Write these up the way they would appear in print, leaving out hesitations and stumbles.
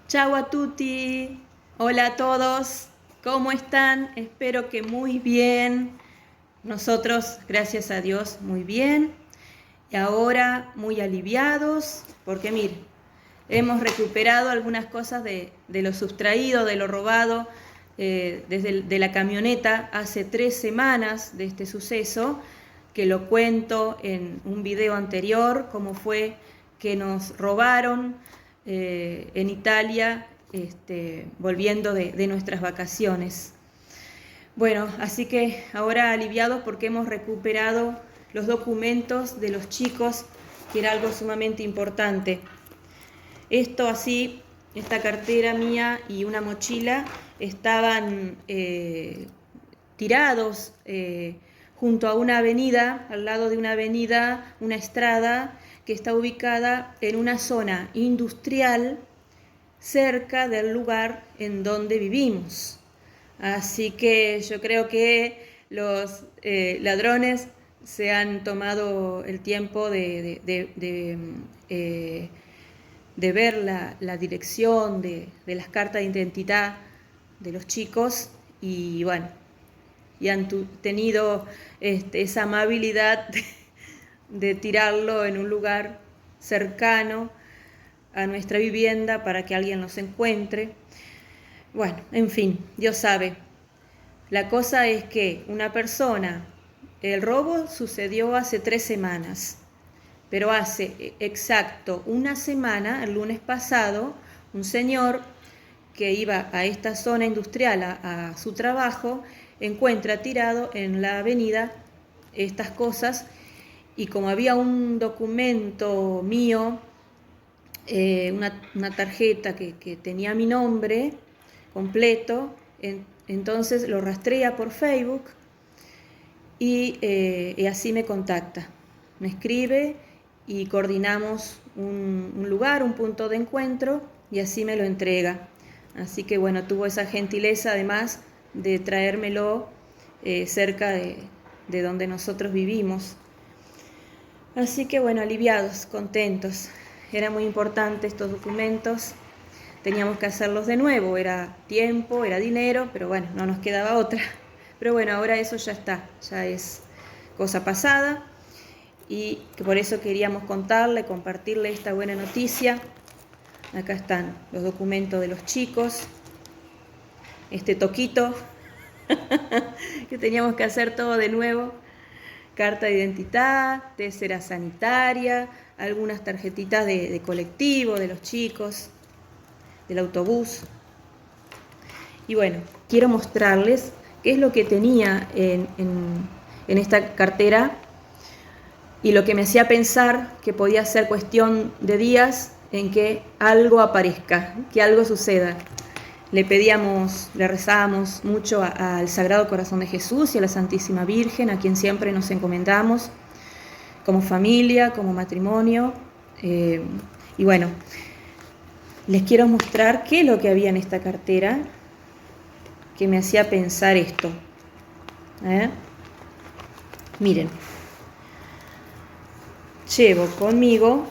Ciao a tutti, hola a todos, ¿cómo están? Espero que muy bien. Nosotros, gracias a Dios, muy bien. Y ahora muy aliviados, porque mire, hemos recuperado algunas cosas de lo sustraído, de lo robado de la camioneta hace 3 semanas de este suceso, que lo cuento en un video anterior, cómo fue que nos robaron en Italia, volviendo de nuestras vacaciones. Bueno, así que ahora aliviados porque hemos recuperado los documentos de los chicos, que era algo sumamente importante. Esto así, esta cartera mía y una mochila estaban tirados junto a una avenida, al lado de una avenida, una estrada que está ubicada en una zona industrial cerca del lugar en donde vivimos. Así que yo creo que los ladrones se han tomado el tiempo de ver la dirección de las cartas de identidad de los chicos y bueno, y han tenido esa amabilidad de tirarlo en un lugar cercano a nuestra vivienda para que alguien los encuentre. Bueno, en fin, Dios sabe. La cosa es que el robo sucedió hace 3 semanas, pero hace exacto una semana, el lunes pasado, un señor que iba a esta zona industrial a su trabajo, encuentra tirado en la avenida estas cosas, y como había un documento mío, una tarjeta que tenía mi nombre completo, entonces lo rastrea por Facebook y así me contacta, me escribe y coordinamos un lugar, un punto de encuentro, y así me lo entrega. Así que bueno, tuvo esa gentileza además de traérmelo cerca de donde nosotros vivimos. Así que bueno, aliviados, contentos. Era muy importante estos documentos, teníamos que hacerlos de nuevo, era tiempo, era dinero, pero bueno, no nos quedaba otra. Pero bueno, ahora eso ya está, ya es cosa pasada, y que por eso queríamos contarle, compartirle esta buena noticia. Acá están los documentos de los chicos, este toquito que teníamos que hacer todo de nuevo, carta de identidad, tesera sanitaria, algunas tarjetitas de colectivo de los chicos, del autobús. Y bueno, quiero mostrarles qué es lo que tenía en esta cartera y lo que me hacía pensar que podía ser cuestión de días en que algo aparezca, que algo suceda. Le rezábamos mucho al Sagrado Corazón de Jesús y a la Santísima Virgen, a quien siempre nos encomendamos como familia, como matrimonio. Y bueno, les quiero mostrar qué es lo que había en esta cartera que me hacía pensar esto. Miren, llevo conmigo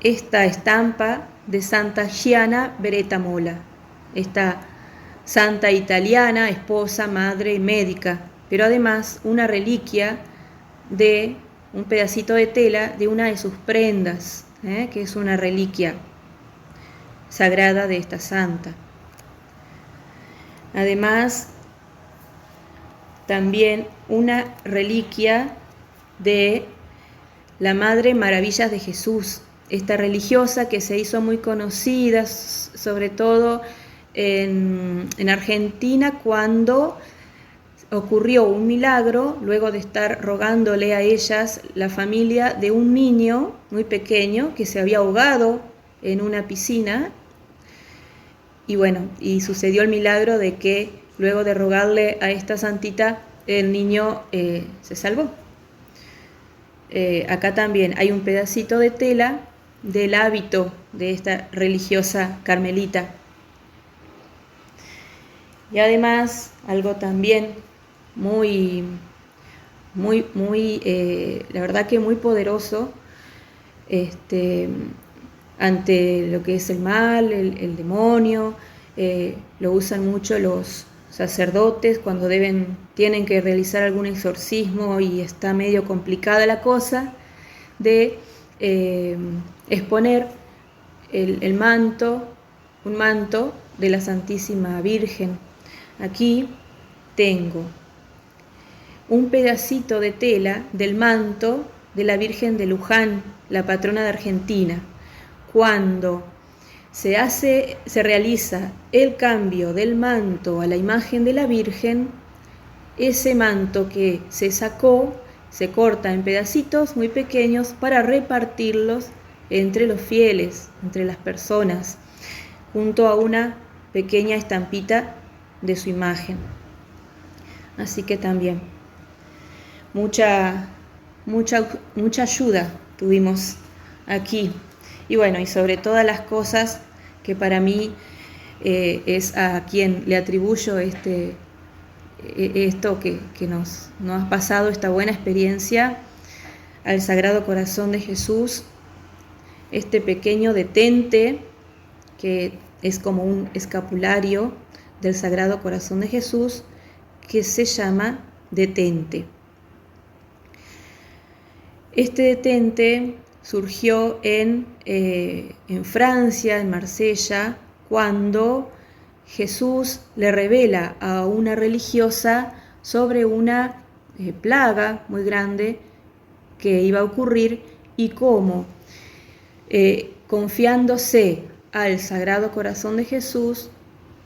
esta estampa de Santa Gianna Beretta Molla, esta santa italiana, esposa, madre y médica, pero además una reliquia de un pedacito de tela de una de sus prendas, que es una reliquia sagrada de esta santa. Además, también una reliquia de la Madre Maravillas de Jesús, esta religiosa que se hizo muy conocida, sobre todo en Argentina, cuando ocurrió un milagro, luego de estar rogándole a ellas la familia de un niño muy pequeño que se había ahogado en una piscina. Y bueno, y sucedió el milagro de que luego de rogarle a esta santita, el niño se salvó. Acá también hay un pedacito de tela del hábito de esta religiosa carmelita. Y además, algo también la verdad que muy poderoso, ante lo que es el mal, el demonio. Lo usan mucho los sacerdotes cuando tienen que realizar algún exorcismo y está medio complicada la cosa, de exponer el manto, un manto de la Santísima Virgen. Aquí tengo un pedacito de tela del manto de la Virgen de Luján, la patrona de Argentina. Cuando se realiza el cambio del manto a la imagen de la Virgen, ese manto que se sacó se corta en pedacitos muy pequeños para repartirlos entre los fieles, entre las personas, junto a una pequeña estampita de su imagen. Así que también mucha ayuda tuvimos aquí. Y bueno, y sobre todas las cosas que para mí es a quien le atribuyo esto que nos ha pasado, esta buena experiencia, al Sagrado Corazón de Jesús, este pequeño detente que es como un escapulario del Sagrado Corazón de Jesús, que se llama detente. Este detente surgió en Francia, en Marsella, cuando Jesús le revela a una religiosa sobre una plaga muy grande que iba a ocurrir y cómo, confiándose al Sagrado Corazón de Jesús,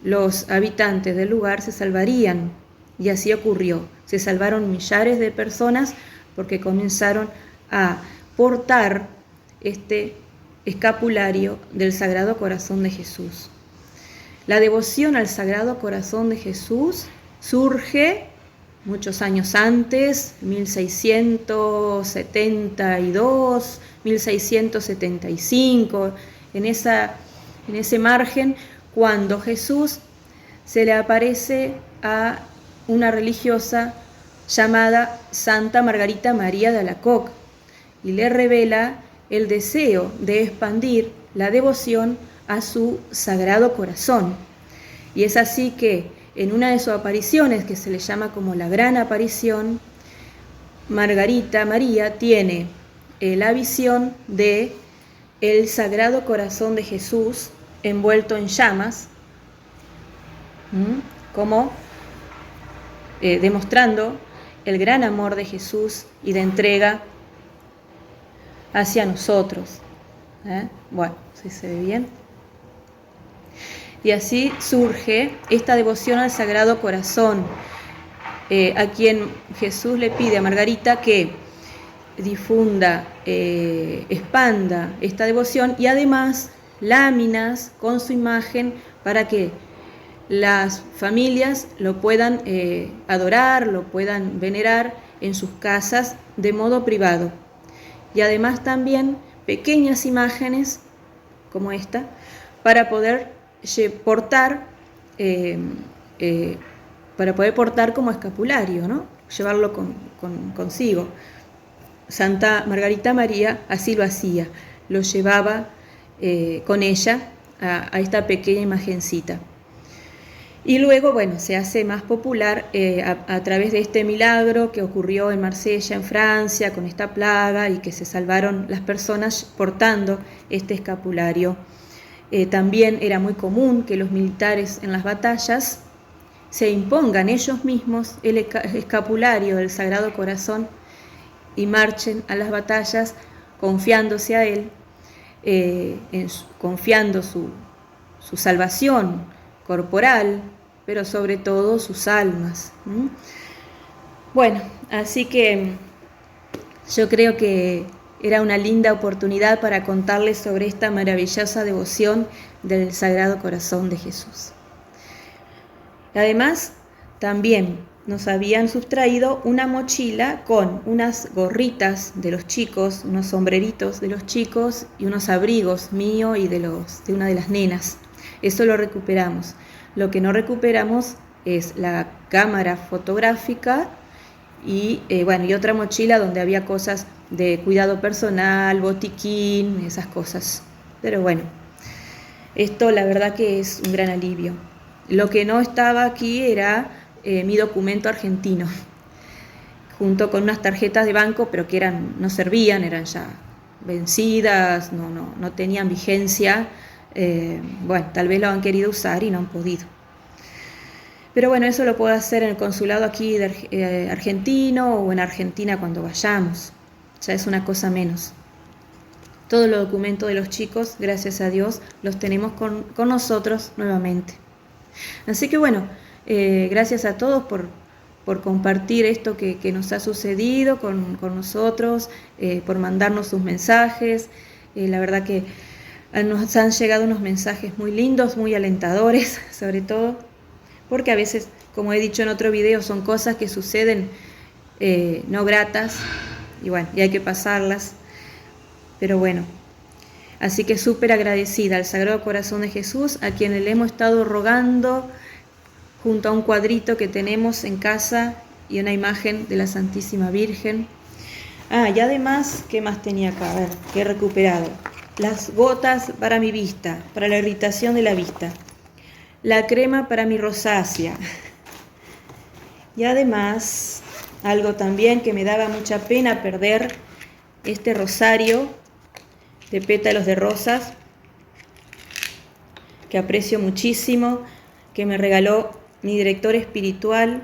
los habitantes del lugar se salvarían. Y así ocurrió. Se salvaron millares de personas porque comenzaron a portar este escapulario del Sagrado Corazón de Jesús. La devoción al Sagrado Corazón de Jesús surge muchos años antes, 1672, 1675, en ese margen, cuando Jesús se le aparece a una religiosa llamada Santa Margarita María de Alacoque y le revela el deseo de expandir la devoción a su Sagrado Corazón. Y es así que en una de sus apariciones, que se le llama como la Gran Aparición, Margarita María tiene la visión de el Sagrado Corazón de Jesús envuelto en llamas, como demostrando el gran amor de Jesús y de entrega hacia nosotros. Bueno, si se ve bien. Y así surge esta devoción al Sagrado Corazón, a quien Jesús le pide a Margarita que difunda, expanda esta devoción, y además láminas con su imagen para que las familias lo puedan adorar, lo puedan venerar en sus casas de modo privado. Y además también pequeñas imágenes como esta para poder portar como escapulario, ¿no? Llevarlo consigo. Santa Margarita María así lo hacía, lo llevaba con ella a esta pequeña imagencita. Y luego, bueno, se hace más popular a través de este milagro que ocurrió en Marsella, en Francia, con esta plaga, y que se salvaron las personas portando este escapulario. También era muy común que los militares en las batallas se impongan ellos mismos el escapulario del Sagrado Corazón y marchen a las batallas confiándose a él, confiando su salvación corporal, pero sobre todo sus almas. Bueno, así que yo creo que era una linda oportunidad para contarles sobre esta maravillosa devoción del Sagrado Corazón de Jesús. Además, también nos habían sustraído una mochila con unas gorritas de los chicos, unos sombreritos de los chicos y unos abrigos mío y de una de las nenas. Eso lo recuperamos. Lo que no recuperamos es la cámara fotográfica y otra mochila donde había cosas de cuidado personal, botiquín, esas cosas Pero bueno, esto la verdad que es un gran alivio. Lo que no estaba aquí era mi documento argentino, junto con unas tarjetas de banco, pero que no servían, eran ya vencidas, no tenían vigencia. Bueno, tal vez lo han querido usar y no han podido. Pero bueno, eso lo puedo hacer en el consulado aquí de argentino o en Argentina cuando vayamos. Ya es una cosa menos. Todos los documentos de los chicos, gracias a Dios, los tenemos con nosotros nuevamente. Así que bueno, gracias a todos por compartir esto que nos ha sucedido con nosotros, por mandarnos sus mensajes. La verdad que nos han llegado unos mensajes muy lindos, muy alentadores, sobre todo, porque a veces, como he dicho en otro video, son cosas que suceden no gratas, y bueno, y hay que pasarlas. Pero bueno, así que súper agradecida al Sagrado Corazón de Jesús, a quien le hemos estado rogando junto a un cuadrito que tenemos en casa y una imagen de la Santísima Virgen. Y además, ¿qué más tenía acá? A ver, que he recuperado. Las gotas para mi vista, para la irritación de la vista. La crema para mi rosácea. Y además, algo también que me daba mucha pena perder, este rosario de pétalos de rosas, que aprecio muchísimo, que me regaló mi director espiritual,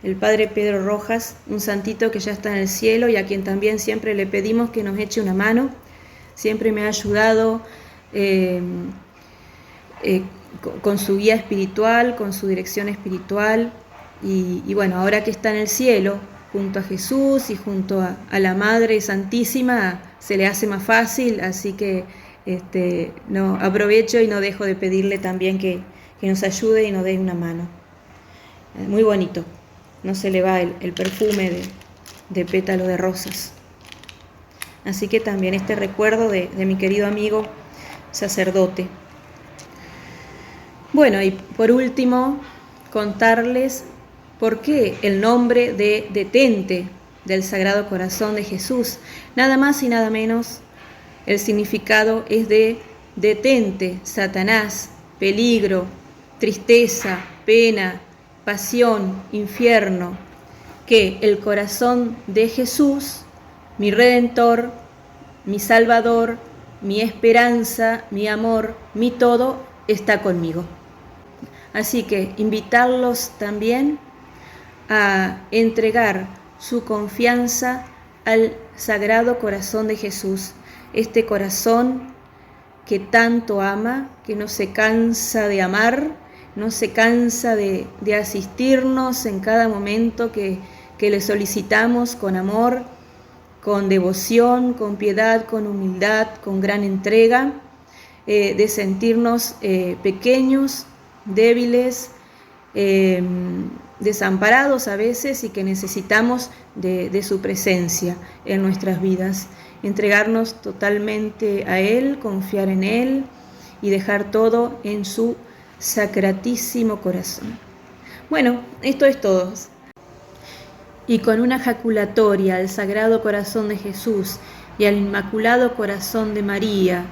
el Padre Pedro Rojas, un santito que ya está en el cielo y a quien también siempre le pedimos que nos eche una mano. Siempre me ha ayudado con su guía espiritual, con su dirección espiritual. Y bueno, ahora que está en el cielo, junto a Jesús y junto a la Madre Santísima, se le hace más fácil, así que no aprovecho y no dejo de pedirle también que nos ayude y nos dé una mano. Muy bonito, no se le va el perfume de pétalo de rosas. Así que también este recuerdo de mi querido amigo sacerdote. Bueno, y por último, contarles por qué el nombre de detente del Sagrado Corazón de Jesús. Nada más y nada menos, el significado es de detente, Satanás, peligro, tristeza, pena, pasión, infierno, que el corazón de Jesús, mi Redentor, mi Salvador, mi esperanza, mi amor, mi todo, está conmigo. Así que invitarlos también a entregar su confianza al Sagrado Corazón de Jesús, este corazón que tanto ama, que no se cansa de amar, no se cansa de asistirnos en cada momento que le solicitamos con amor, con devoción, con piedad, con humildad, con gran entrega, de sentirnos pequeños, débiles, desamparados a veces y que necesitamos de su presencia en nuestras vidas. Entregarnos totalmente a Él, confiar en Él y dejar todo en su sacratísimo corazón. Bueno, esto es todo. Y con una jaculatoria al Sagrado Corazón de Jesús y al Inmaculado Corazón de María,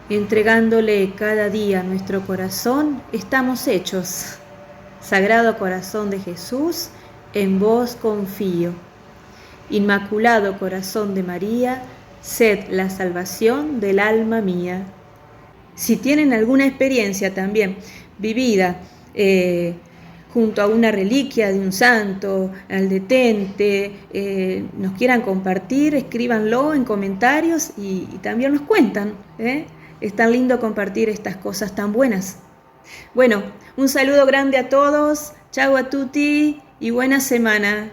entregándole cada día nuestro corazón, estamos hechos. Sagrado Corazón de Jesús, en vos confío. Inmaculado Corazón de María, sed la salvación del alma mía. Si tienen alguna experiencia también vivida junto a una reliquia de un santo, al detente, nos quieran compartir, escríbanlo en comentarios y también nos cuentan. Es tan lindo compartir estas cosas tan buenas. Bueno, un saludo grande a todos, chau a tutti y buena semana.